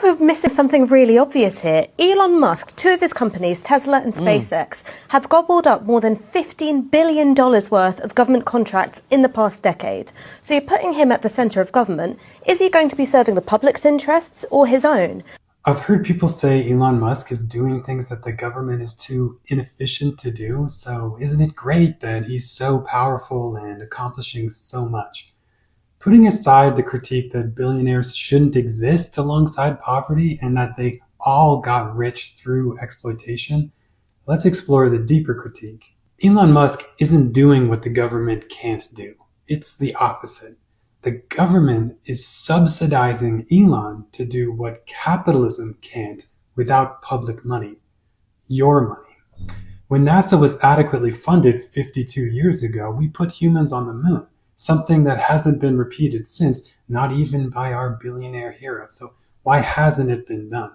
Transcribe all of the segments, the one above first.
think we're missing something really obvious here. Elon Musk, two of his companies, Tesla and SpaceX, have gobbled up more than $15 billion worth of government contracts in the past decade. So you're putting him at the centre of government. Is he going to be serving the public's interests or his own? I've heard people say Elon Musk is doing things that the government is too inefficient to do, so isn't it great that he's so powerful and accomplishing so much? Putting aside the critique that billionaires shouldn't exist alongside poverty and that they all got rich through exploitation, let's explore the deeper critique. Elon Musk isn't doing what the government can't do. It's the opposite. The government is subsidizing Elon to do what capitalism can't without public money. Your money. When NASA was adequately funded 52 years ago, we put humans on the moon, something that hasn't been repeated since, not even by our billionaire hero. So why hasn't it been done?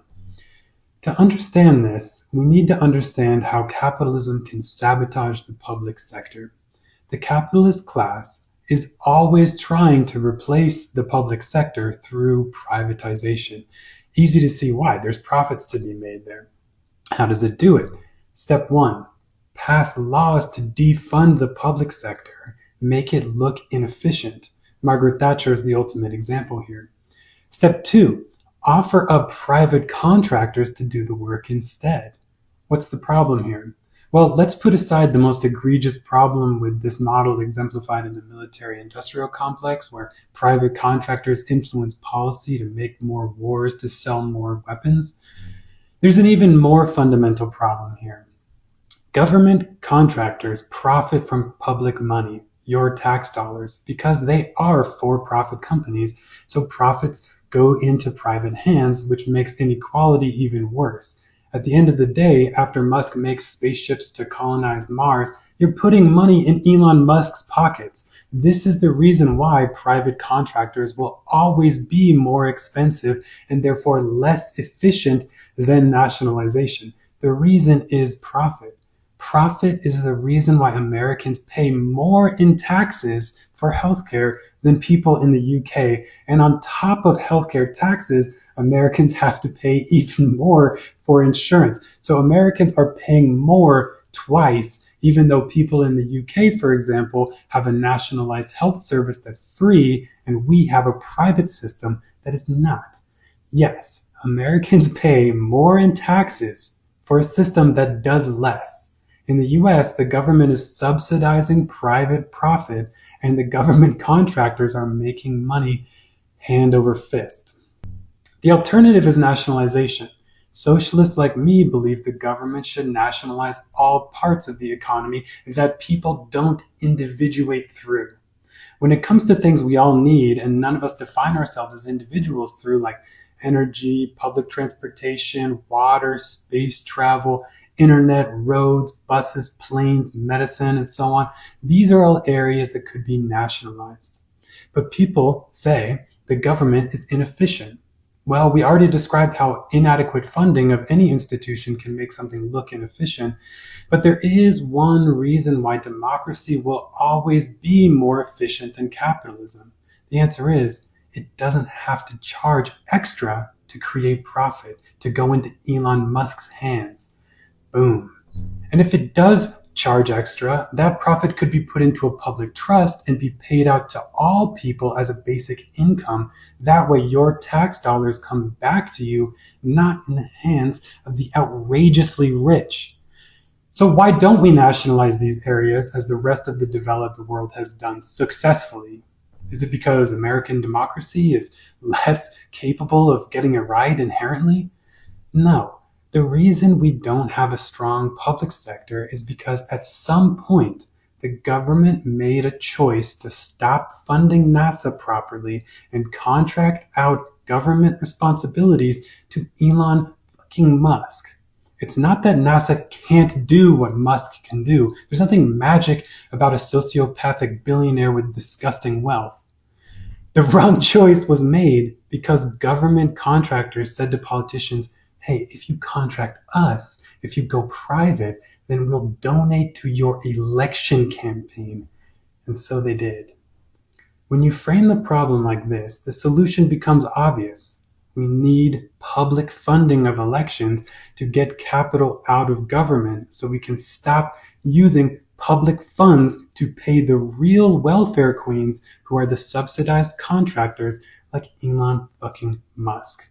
To understand this, we need to understand how capitalism can sabotage the public sector. The capitalist class is always trying to replace the public sector through privatization. Easy to see why. There's profits to be made there. How does it do it? Step 1, pass laws to defund the public sector, make it look inefficient. Margaret Thatcher is the ultimate example here. Step 2, offer up private contractors to do the work instead. What's the problem here? Well, let's put aside the most egregious problem with this model exemplified in the military-industrial complex, where private contractors influence policy to make more wars, to sell more weapons. There's an even more fundamental problem here. Government contractors profit from public money, your tax dollars, because they are for-profit companies, so profits go into private hands, which makes inequality even worse. At the end of the day, after Musk makes spaceships to colonize Mars, you're putting money in Elon Musk's pockets. This is the reason why private contractors will always be more expensive and therefore less efficient than nationalization. The reason is profit. Profit is the reason why Americans pay more in taxes for healthcare than people in the UK. And on top of healthcare taxes, Americans have to pay even more for insurance. So Americans are paying more twice, even though people in the UK, for example, have a nationalized health service that's free, and we have a private system that is not. Yes, Americans pay more in taxes for a system that does less. In the US, the government is subsidizing private profit, and the government contractors are making money hand over fist. The alternative is nationalization. Socialists like me believe the government should nationalize all parts of the economy that people don't individuate through. When it comes to things we all need and none of us define ourselves as individuals through, like energy, public transportation, water, space travel, internet, roads, buses, planes, medicine, and so on, these are all areas that could be nationalized. But people say the government is inefficient. Well, we already described how inadequate funding of any institution can make something look inefficient, but there is one reason why democracy will always be more efficient than capitalism. The answer is, it doesn't have to charge extra to create profit, to go into Elon Musk's hands. Boom. And if it does charge extra, that profit could be put into a public trust and be paid out to all people as a basic income. That way your tax dollars come back to you, not in the hands of the outrageously rich. So why don't we nationalize these areas as the rest of the developed world has done successfully? Is it because American democracy is less capable of getting it right inherently? No. The reason we don't have a strong public sector is because at some point, the government made a choice to stop funding NASA properly and contract out government responsibilities to Elon fucking Musk. It's not that NASA can't do what Musk can do. There's nothing magic about a sociopathic billionaire with disgusting wealth. The wrong choice was made because government contractors said to politicians, hey, if you contract us, if you go private, then we'll donate to your election campaign. And so they did. When you frame the problem like this, the solution becomes obvious. We need public funding of elections to get capital out of government so we can stop using public funds to pay the real welfare queens who are the subsidized contractors like Elon fucking Musk.